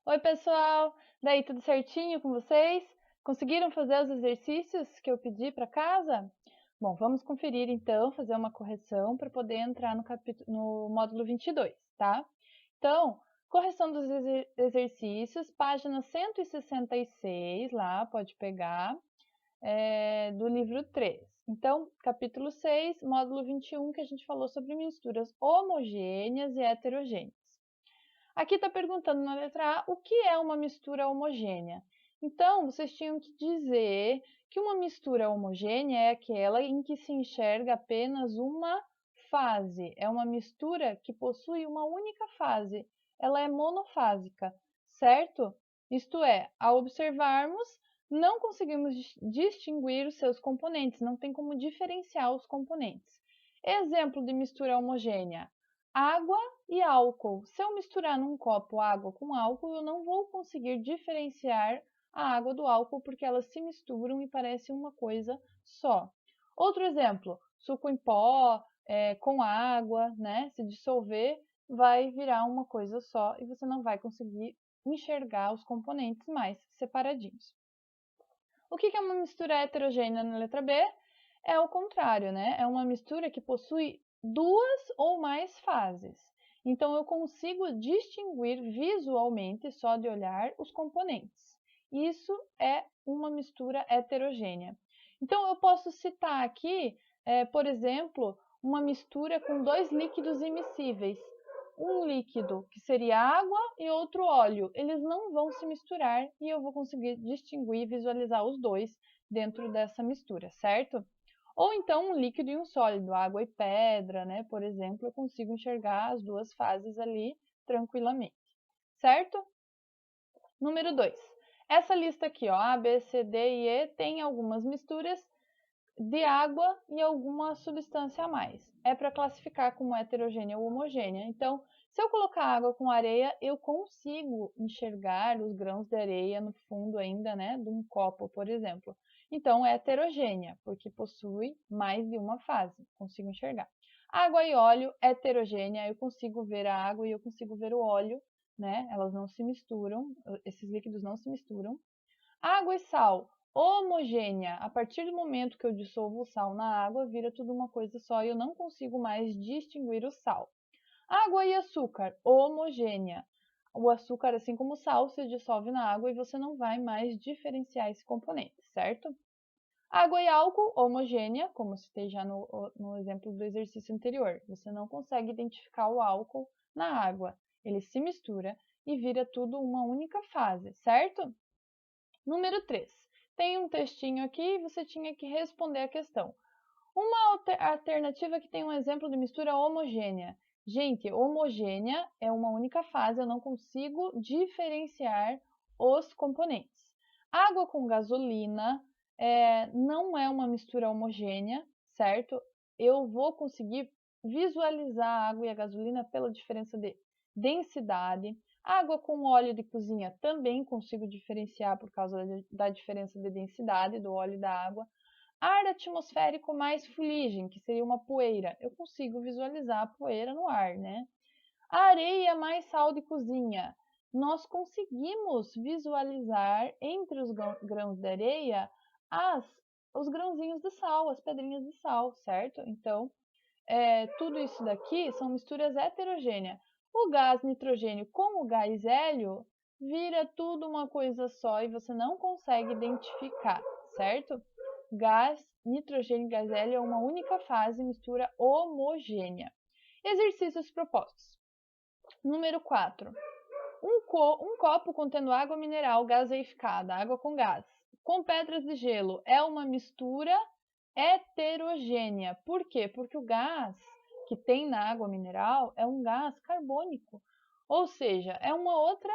Oi, pessoal! Daí, tudo certinho com vocês? Conseguiram fazer os exercícios que eu pedi para casa? Bom, vamos conferir então, fazer uma correção para poder entrar no módulo 22, tá? Então, correção dos exercícios, página 166, lá, pode pegar, do livro 3. Então, capítulo 6, módulo 21, que a gente falou sobre misturas homogêneas e heterogêneas. Aqui está perguntando na letra A o que é uma mistura homogênea. Então, vocês tinham que dizer que uma mistura homogênea é aquela em que se enxerga apenas uma fase. É uma mistura que possui uma única fase. Ela é monofásica, certo? Isto é, ao observarmos, não conseguimos distinguir os seus componentes, não tem como diferenciar os componentes. Exemplo de mistura homogênea: água e álcool. Se eu misturar num copo água com álcool, eu não vou conseguir diferenciar a água do álcool porque elas se misturam e parecem uma coisa só. Outro exemplo, suco em pó com água, né? Se dissolver, vai virar uma coisa só e você não vai conseguir enxergar os componentes mais separadinhos. O que é uma mistura heterogênea na letra B? É o contrário, né? É uma mistura que possui duas ou mais fases. Então, eu consigo distinguir visualmente, só de olhar, os componentes. Isso é uma mistura heterogênea. Então, eu posso citar aqui, por exemplo, uma mistura com dois líquidos immiscíveis. Um líquido que seria água e outro óleo. Eles não vão se misturar e eu vou conseguir distinguir e visualizar os dois dentro dessa mistura, certo? Ou então um líquido e um sólido, água e pedra, né? Por exemplo, eu consigo enxergar as duas fases ali tranquilamente, certo? Número 2. Essa lista aqui, ó, A, B, C, D e E, tem algumas misturas de água e alguma substância a mais. É para classificar como heterogênea ou homogênea. Então, se eu colocar água com areia, eu consigo enxergar os grãos de areia no fundo ainda, né, de um copo, por exemplo. Então, é heterogênea, porque possui mais de uma fase, consigo enxergar. Água e óleo, heterogênea, eu consigo ver a água e eu consigo ver o óleo, né, elas não se misturam, esses líquidos não se misturam. Água e sal, homogênea. A partir do momento que eu dissolvo o sal na água, vira tudo uma coisa só e eu não consigo mais distinguir o sal. Água e açúcar, homogênea. O açúcar, assim como o sal, se dissolve na água e você não vai mais diferenciar esse componente, certo? Água e álcool, homogênea, como citei já no exemplo do exercício anterior. Você não consegue identificar o álcool na água. Ele se mistura e vira tudo uma única fase, certo? Número 3. Tem um textinho aqui e você tinha que responder a questão. Uma alternativa que tem um exemplo de mistura homogênea. Gente, homogênea é uma única fase, eu não consigo diferenciar os componentes. Água com gasolina não é uma mistura homogênea, certo? Eu vou conseguir visualizar a água e a gasolina pela diferença de densidade. Água com óleo de cozinha também consigo diferenciar por causa da diferença de densidade do óleo e da água. Ar atmosférico mais fuligem, que seria uma poeira. Eu consigo visualizar a poeira no ar, né? Areia mais sal de cozinha. Nós conseguimos visualizar entre os grãos de areia os grãozinhos de sal, as pedrinhas de sal, certo? Então, tudo isso daqui são misturas heterogêneas. O gás nitrogênio com o gás hélio vira tudo uma coisa só e você não consegue identificar, certo? Gás, nitrogênio e gás hélio é uma única fase, mistura homogênea. Exercícios propostos. Número 4. Um copo contendo água mineral gaseificada, água com gás, com pedras de gelo, é uma mistura heterogênea. Por quê? Porque o gás que tem na água mineral é um gás carbônico, ou seja, é uma outra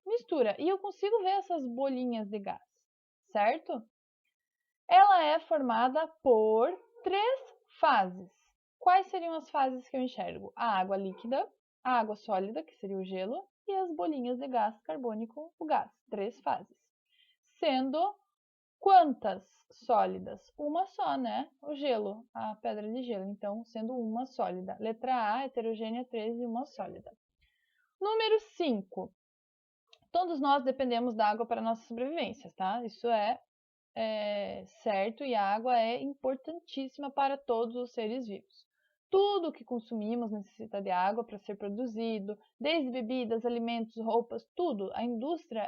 mistura. E eu consigo ver essas bolinhas de gás, certo? Ela é formada por 3 fases. Quais seriam as fases que eu enxergo? A água líquida, a água sólida, que seria o gelo, e as bolinhas de gás carbônico, o gás. 3 fases. Sendo quantas sólidas? Uma só, né? O gelo, a pedra de gelo. Então, sendo uma sólida. Letra A, heterogênea 3 e uma sólida. Número 5. Todos nós dependemos da água para a nossa sobrevivência, tá? Isso é certo, e a água é importantíssima para todos os seres vivos. Tudo que consumimos necessita de água para ser produzido, desde bebidas, alimentos, roupas, tudo. A indústria,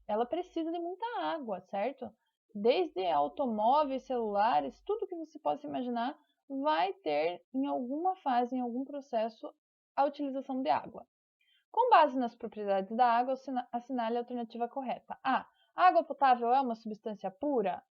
ela precisa de muita água, certo? Desde automóveis, celulares, tudo que você possa imaginar vai ter em alguma fase, em algum processo, a utilização de água. Com base nas propriedades da água, assinale a alternativa correta. A água potável é uma substância pura?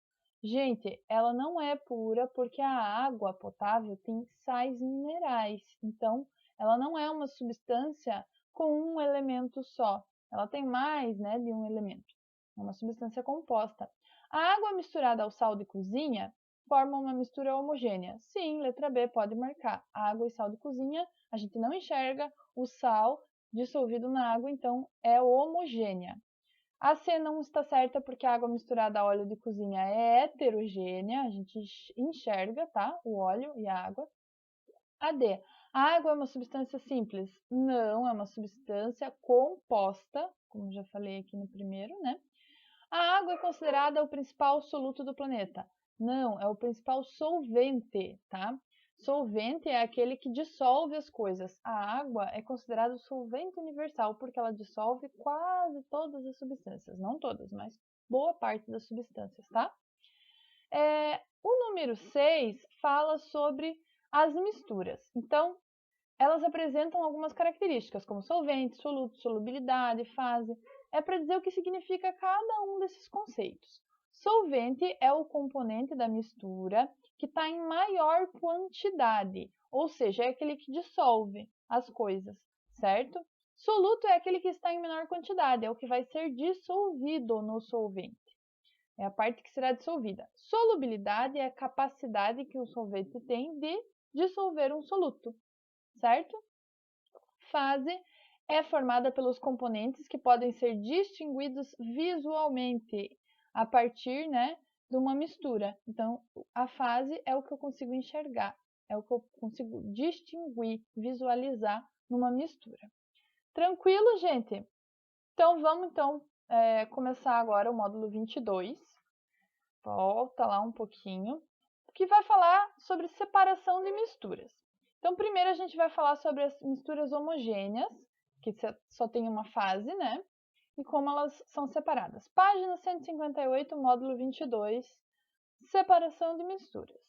Gente, ela não é pura porque a água potável tem sais minerais. Então, ela não é uma substância com um elemento só. Ela tem mais, né, de um elemento. É uma substância composta. A água misturada ao sal de cozinha forma uma mistura homogênea. Sim, letra B pode marcar. Água e sal de cozinha, a gente não enxerga o sal dissolvido na água, então é homogênea. A C não está certa porque a água misturada a óleo de cozinha é heterogênea, a gente enxerga, tá? O óleo e a água. A D, a água é uma substância simples? Não, é uma substância composta, como já falei aqui no primeiro, né? A água é considerada o principal soluto do planeta? Não, é o principal solvente, tá? Solvente é aquele que dissolve as coisas. A água é considerada o solvente universal porque ela dissolve quase todas as substâncias. Não todas, mas boa parte das substâncias, tá? O número 6 fala sobre as misturas. Então, elas apresentam algumas características, como solvente, soluto, solubilidade, fase. É para dizer o que significa cada um desses conceitos. Solvente é o componente da mistura que está em maior quantidade, ou seja, é aquele que dissolve as coisas, certo? Soluto é aquele que está em menor quantidade, é o que vai ser dissolvido no solvente. É a parte que será dissolvida. Solubilidade é a capacidade que o solvente tem de dissolver um soluto, certo? Fase é formada pelos componentes que podem ser distinguidos visualmente a partir, né, de uma mistura. Então, a fase é o que eu consigo enxergar, é o que eu consigo distinguir, visualizar numa mistura. Tranquilo, gente? Então, vamos começar agora o módulo 22. Volta lá um pouquinho, que vai falar sobre separação de misturas. Então, primeiro a gente vai falar sobre as misturas homogêneas, que só tem uma fase, né? E como elas são separadas. Página 158, módulo 22, separação de misturas.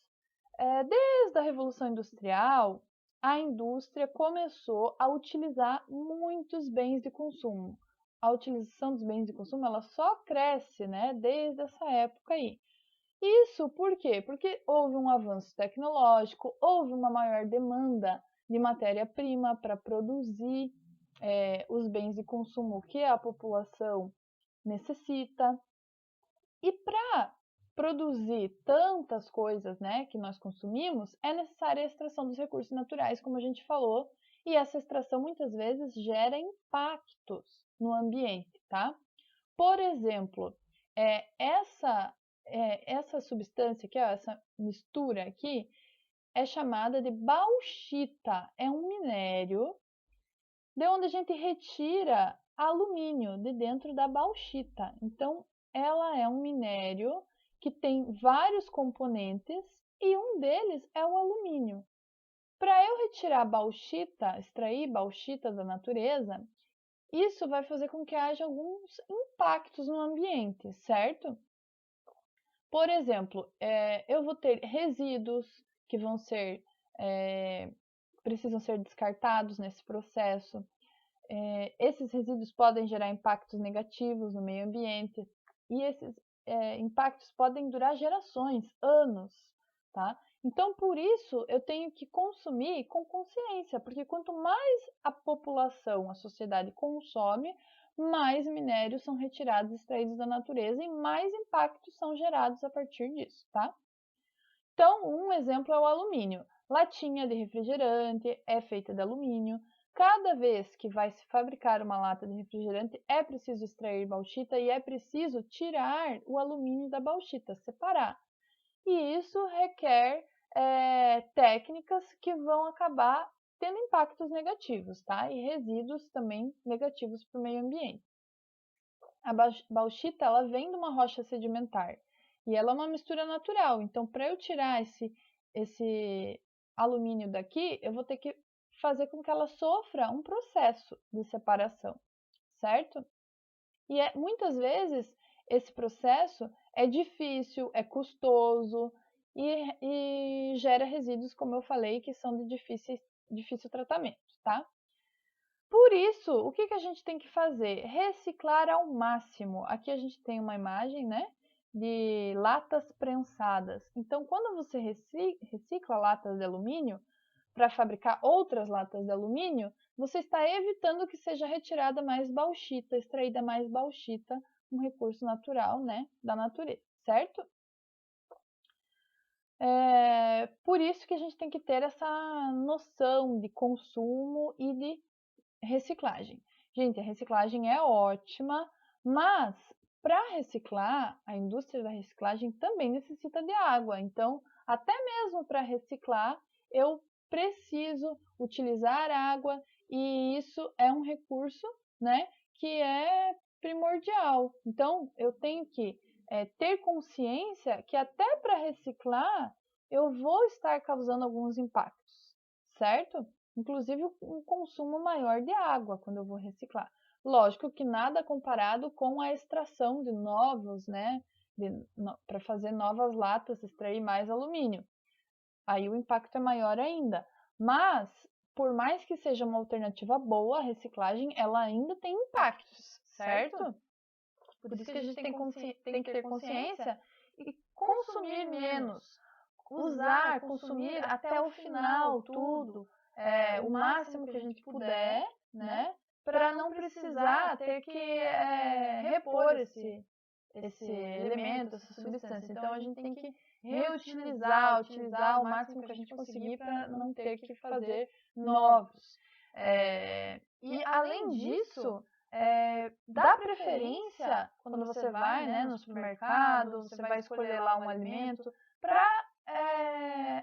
Desde a Revolução Industrial, a indústria começou a utilizar muitos bens de consumo. A utilização dos bens de consumo ela só cresce, né, desde essa época aí. Isso por quê? Porque houve um avanço tecnológico, houve uma maior demanda de matéria-prima para produzir os bens de consumo que a população necessita. E para produzir tantas coisas, né, que nós consumimos, é necessária a extração dos recursos naturais, como a gente falou, e essa extração muitas vezes gera impactos no ambiente, tá? Por exemplo, essa substância aqui, ó, essa mistura aqui, é chamada de bauxita. É um minério de onde a gente retira alumínio de dentro da bauxita. Então, ela é um minério que tem vários componentes e um deles é o alumínio. Para eu retirar bauxita, extrair bauxita da natureza, isso vai fazer com que haja alguns impactos no ambiente, certo? Por exemplo, eu vou ter resíduos que precisam ser descartados nesse processo. Esses resíduos podem gerar impactos negativos no meio ambiente e esses impactos podem durar gerações, anos, tá? Então, por isso, eu tenho que consumir com consciência, porque quanto mais a população, a sociedade consome, mais minérios são retirados, extraídos da natureza e mais impactos são gerados a partir disso, tá? Então, um exemplo é o alumínio. Latinha de refrigerante é feita de alumínio. Cada vez que vai se fabricar uma lata de refrigerante, é preciso extrair bauxita e é preciso tirar o alumínio da bauxita, separar. E isso requer técnicas que vão acabar tendo impactos negativos, tá? E resíduos também negativos para o meio ambiente. A bauxita, ela vem de uma rocha sedimentar e ela é uma mistura natural. Então, para eu tirar esse alumínio daqui, eu vou ter que fazer com que ela sofra um processo de separação, certo? E muitas vezes esse processo é difícil, é custoso e gera resíduos, como eu falei, que são de difícil tratamento, tá? Por isso, o que a gente tem que fazer? Reciclar ao máximo. Aqui a gente tem uma imagem, né, de latas prensadas. Então, quando você recicla latas de alumínio para fabricar outras latas de alumínio, você está evitando que seja retirada mais bauxita, extraída mais bauxita, um recurso natural, né, da natureza, certo? Por isso que a gente tem que ter essa noção de consumo e de reciclagem. Gente, a reciclagem é ótima, mas para reciclar, a indústria da reciclagem também necessita de água. Então, até mesmo para reciclar, eu preciso utilizar água e isso é um recurso, né, que é primordial. Então, eu tenho que ter consciência que até para reciclar, eu vou estar causando alguns impactos, certo? Inclusive um consumo maior de água quando eu vou reciclar. Lógico que nada comparado com a extração de novos, né, para fazer novas latas, extrair mais alumínio. Aí o impacto é maior ainda. Mas, por mais que seja uma alternativa boa, a reciclagem, ela ainda tem impactos, certo? Por isso que a gente tem que ter consciência e consumir menos. Usar, consumir até o final tudo, o máximo que a gente puder, né? Para não precisar ter que repor esse elemento, essa substância. Então, a gente tem que reutilizar, utilizar o máximo que a gente conseguir para não ter que fazer novos. E, além disso, dá preferência, quando você vai, né, no supermercado, você vai escolher lá um alimento, para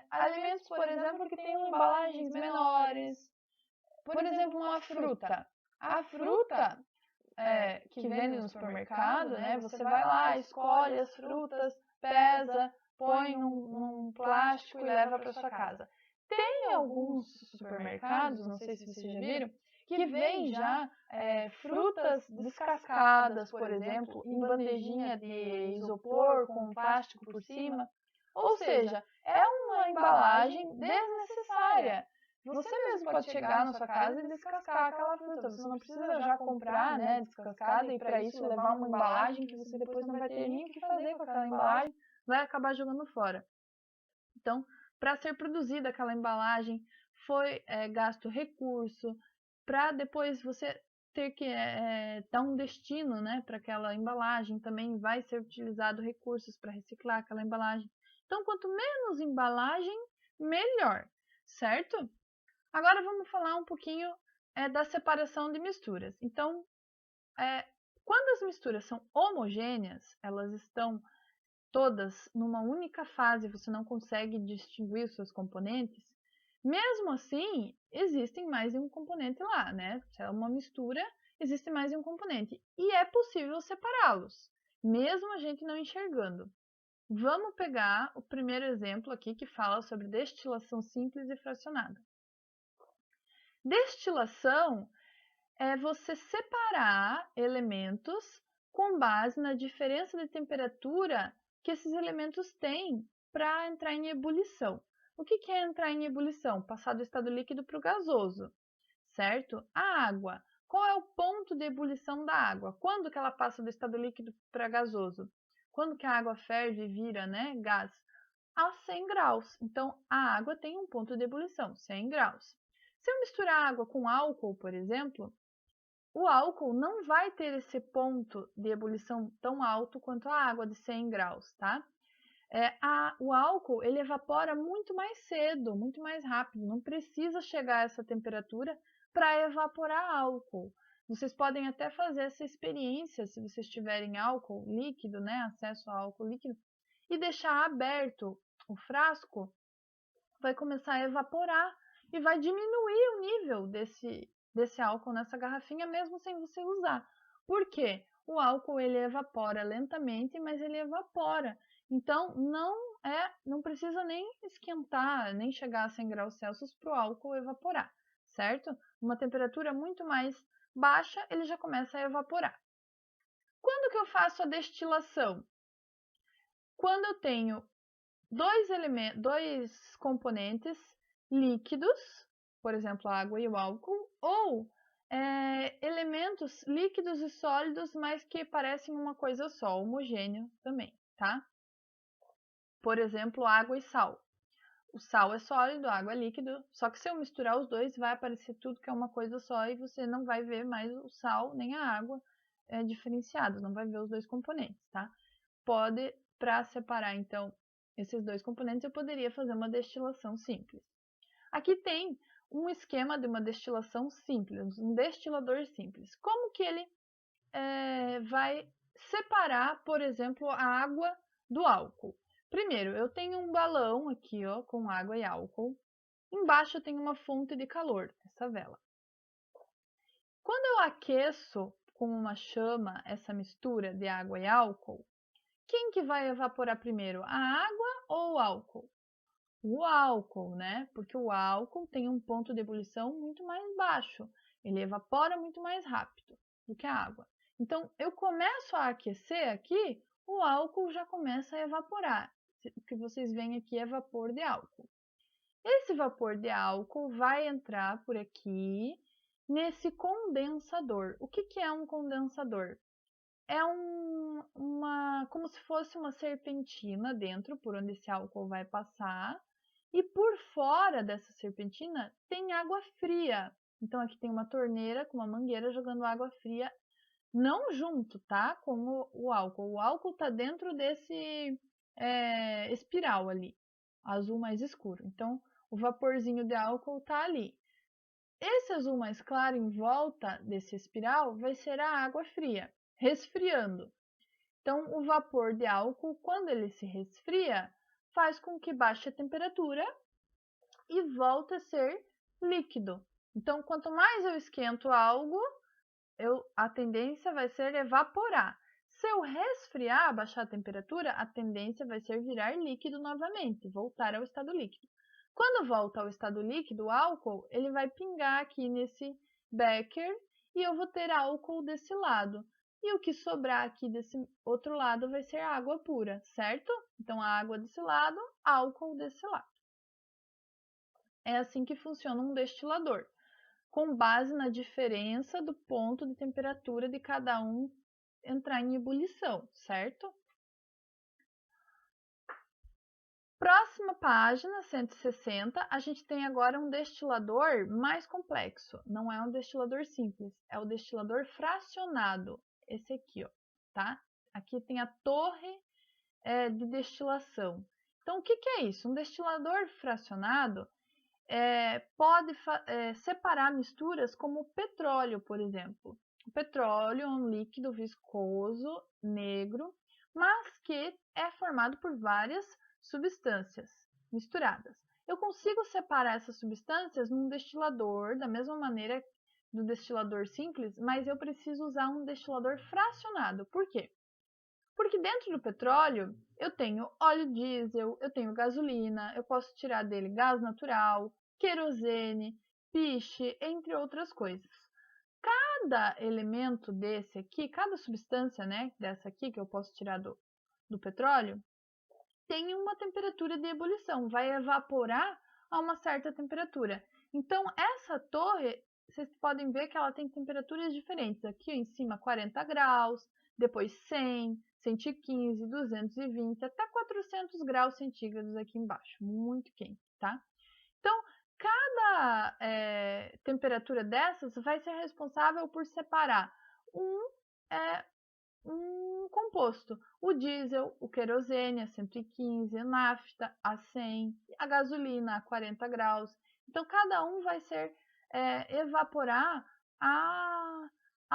alimentos, por exemplo, que tenham embalagens menores. Por exemplo, uma fruta. A fruta que vende no supermercado, né? Você vai lá, escolhe as frutas, pesa, põe num plástico e leva para sua casa. Tem alguns supermercados, não sei se vocês já viram, que vem já frutas descascadas, por exemplo, em bandejinha de isopor com plástico por cima. Ou seja, é uma embalagem desnecessária. Você mesmo pode chegar na sua casa e descascar aquela fruta. Você não precisa já comprar, né, descascada e para isso levar uma embalagem que você depois não vai ter nem o que fazer com aquela embalagem, vai acabar jogando fora. Então, para ser produzida aquela embalagem, foi gasto recurso, para depois você ter que dar um destino, né, para aquela embalagem, também vai ser utilizado recursos para reciclar aquela embalagem. Então, quanto menos embalagem, melhor, certo? Agora vamos falar um pouquinho da separação de misturas. Então, quando as misturas são homogêneas, elas estão todas numa única fase, você não consegue distinguir os seus componentes, mesmo assim, existem mais de um componente lá, né? Se é uma mistura, existe mais de um componente. E é possível separá-los, mesmo a gente não enxergando. Vamos pegar o primeiro exemplo aqui que fala sobre destilação simples e fracionada. Destilação é você separar elementos com base na diferença de temperatura que esses elementos têm para entrar em ebulição. O que é entrar em ebulição? Passar do estado líquido para o gasoso, certo? A água. Qual é o ponto de ebulição da água? Quando que ela passa do estado líquido para gasoso? Quando que a água ferve e vira, né, gás? A 100 graus. Então, a água tem um ponto de ebulição, 100 graus. Se eu misturar água com álcool, por exemplo, o álcool não vai ter esse ponto de ebulição tão alto quanto a água de 100 graus, tá? O álcool, ele evapora muito mais cedo, muito mais rápido. Não precisa chegar a essa temperatura para evaporar álcool. Vocês podem até fazer essa experiência, se vocês tiverem álcool líquido, né? Acesso a álcool líquido, e deixar aberto o frasco, vai começar a evaporar. e vai diminuir o nível desse álcool nessa garrafinha mesmo sem você usar. Por quê? O álcool ele evapora lentamente, mas ele evapora. Então não precisa nem esquentar, nem chegar a 100 graus Celsius para o álcool evaporar, certo? Uma temperatura muito mais baixa, ele já começa a evaporar. Quando que eu faço a destilação? Quando eu tenho dois componentes líquidos, por exemplo, a água e o álcool, ou elementos líquidos e sólidos, mas que parecem uma coisa só, homogêneo também, tá? Por exemplo, água e sal. O sal é sólido, a água é líquido, só que se eu misturar os dois, vai aparecer tudo que é uma coisa só e você não vai ver mais o sal nem a água diferenciados, não vai ver os dois componentes, tá? Para separar, então, esses dois componentes, eu poderia fazer uma destilação simples. Aqui tem um esquema de uma destilação simples, um destilador simples. Como que ele vai separar, por exemplo, a água do álcool? Primeiro, eu tenho um balão aqui, ó, com água e álcool. Embaixo eu tenho uma fonte de calor, essa vela. Quando eu aqueço com uma chama essa mistura de água e álcool, quem que vai evaporar primeiro, a água ou o álcool? O álcool, né? Porque o álcool tem um ponto de ebulição muito mais baixo. Ele evapora muito mais rápido do que a água. Então, eu começo a aquecer aqui, o álcool já começa a evaporar. O que vocês veem aqui é vapor de álcool. Esse vapor de álcool vai entrar por aqui nesse condensador. O que é um condensador? É como se fosse uma serpentina dentro, por onde esse álcool vai passar. E por fora dessa serpentina tem água fria. Então aqui tem uma torneira com uma mangueira jogando água fria, não junto, tá? Com o álcool. O álcool está dentro desse espiral ali, azul mais escuro. Então o vaporzinho de álcool está ali. Esse azul mais claro em volta desse espiral vai ser a água fria, resfriando. Então, o vapor de álcool, quando ele se resfria, faz com que baixe a temperatura e volte a ser líquido. Então, quanto mais eu esquento algo, a tendência vai ser evaporar. Se eu resfriar, baixar a temperatura, a tendência vai ser virar líquido novamente, voltar ao estado líquido. Quando volta ao estado líquido, o álcool ele vai pingar aqui nesse becker e eu vou ter álcool desse lado. E o que sobrar aqui desse outro lado vai ser água pura, certo? Então, a água desse lado, álcool desse lado. É assim que funciona um destilador, com base na diferença do ponto de temperatura de cada um entrar em ebulição, certo? Próxima página, 160, a gente tem agora um destilador mais complexo. Não é um destilador simples, é o destilador fracionado. Esse aqui, ó, tá? Aqui tem a torre de destilação. Então, o que é isso? Um destilador fracionado pode separar misturas como o petróleo, por exemplo. O petróleo é um líquido viscoso, negro, mas que é formado por várias substâncias misturadas. Eu consigo separar essas substâncias num destilador, da mesma maneira do destilador simples, mas eu preciso usar um destilador fracionado. Por quê? Porque dentro do petróleo eu tenho óleo diesel, eu tenho gasolina, eu posso tirar dele gás natural, querosene, piche, entre outras coisas. Cada elemento desse aqui, cada substância, né, dessa aqui que eu posso tirar do petróleo, tem uma temperatura de ebulição, vai evaporar a uma certa temperatura. Então, essa torre, vocês podem ver que ela tem temperaturas diferentes. Aqui em cima 40 graus, depois 100, 115, 220, até 400 graus centígrados aqui embaixo. Muito quente, tá? Então, cada temperatura dessas vai ser responsável por separar um composto. O diesel, o querosene a 115, a nafta a 100, a gasolina a 40 graus. Então, cada um vai ser evaporar a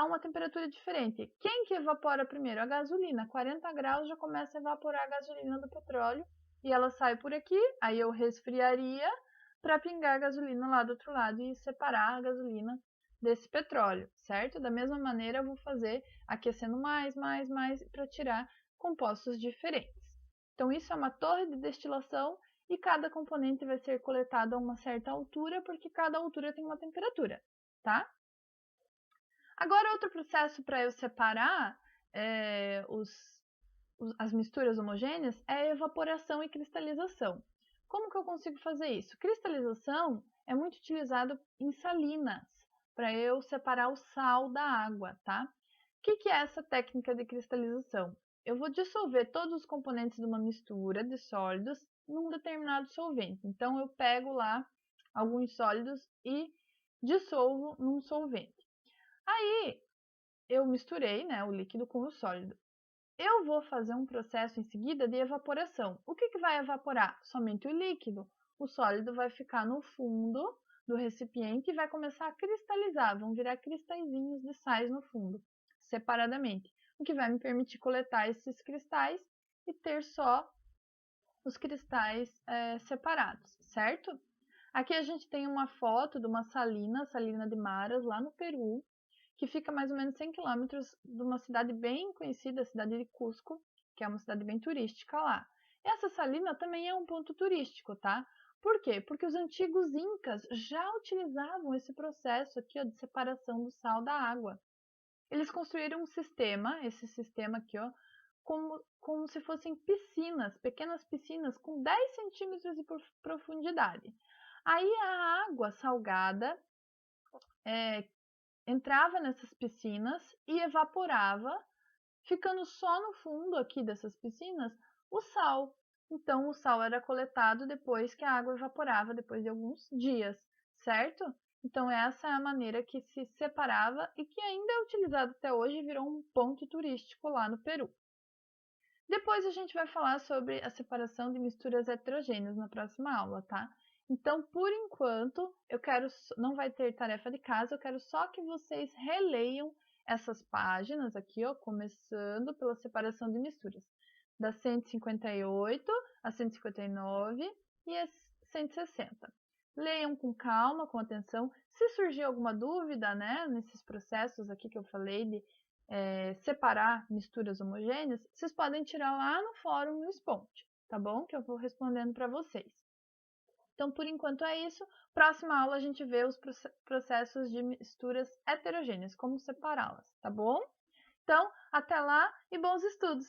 uma temperatura diferente. Quem que evapora primeiro? A gasolina. 40 graus já começa a evaporar a gasolina do petróleo e ela sai por aqui, aí eu resfriaria, para pingar a gasolina lá do outro lado e separar a gasolina desse petróleo, certo? Da mesma maneira, eu vou fazer aquecendo mais, para tirar compostos diferentes. Então, isso é uma torre de destilação e cada componente vai ser coletado a uma certa altura, porque cada altura tem uma temperatura, tá? Agora, outro processo para eu separar as misturas homogêneas é a evaporação e cristalização. Como que eu consigo fazer isso? Cristalização é muito utilizado em salinas, para eu separar o sal da água, tá? O que é essa técnica de cristalização? Eu vou dissolver todos os componentes de uma mistura de sólidos num determinado solvente. Então, eu pego lá alguns sólidos e dissolvo num solvente. Aí, eu misturei, né, o líquido com o sólido. Eu vou fazer um processo em seguida de evaporação. O que vai evaporar? Somente o líquido. O sólido vai ficar no fundo do recipiente e vai começar a cristalizar. Vão virar cristalzinhos de sais no fundo, separadamente. O que vai me permitir coletar esses cristais e ter só os cristais separados, certo? Aqui a gente tem uma foto de uma salina de Maras, lá no Peru, que fica mais ou menos 100 quilômetros de uma cidade bem conhecida, a cidade de Cusco, que é uma cidade bem turística lá. Essa salina também é um ponto turístico, tá? Por quê? Porque os antigos incas já utilizavam esse processo aqui, ó, de separação do sal da água. Eles construíram um sistema, esse sistema aqui, ó, como se fossem piscinas, pequenas piscinas com 10 centímetros de profundidade. Aí a água salgada entrava nessas piscinas e evaporava, ficando só no fundo aqui dessas piscinas o sal. Então, o sal era coletado depois que a água evaporava, depois de alguns dias, certo? Então, essa é a maneira que se separava e que ainda é utilizada até hoje e virou um ponto turístico lá no Peru. Depois a gente vai falar sobre a separação de misturas heterogêneas na próxima aula, tá? Então, por enquanto, não vai ter tarefa de casa, eu quero só que vocês releiam essas páginas aqui, ó, começando pela separação de misturas, da 158 a 159 e a 160. Leiam com calma, com atenção. Se surgir alguma dúvida, né, nesses processos aqui que eu falei de separar misturas homogêneas, vocês podem tirar lá no fórum no Sponte, tá bom? Que eu vou respondendo para vocês. Então, por enquanto é isso. Próxima aula a gente vê os processos de misturas heterogêneas, como separá-las, tá bom? Então, até lá e bons estudos!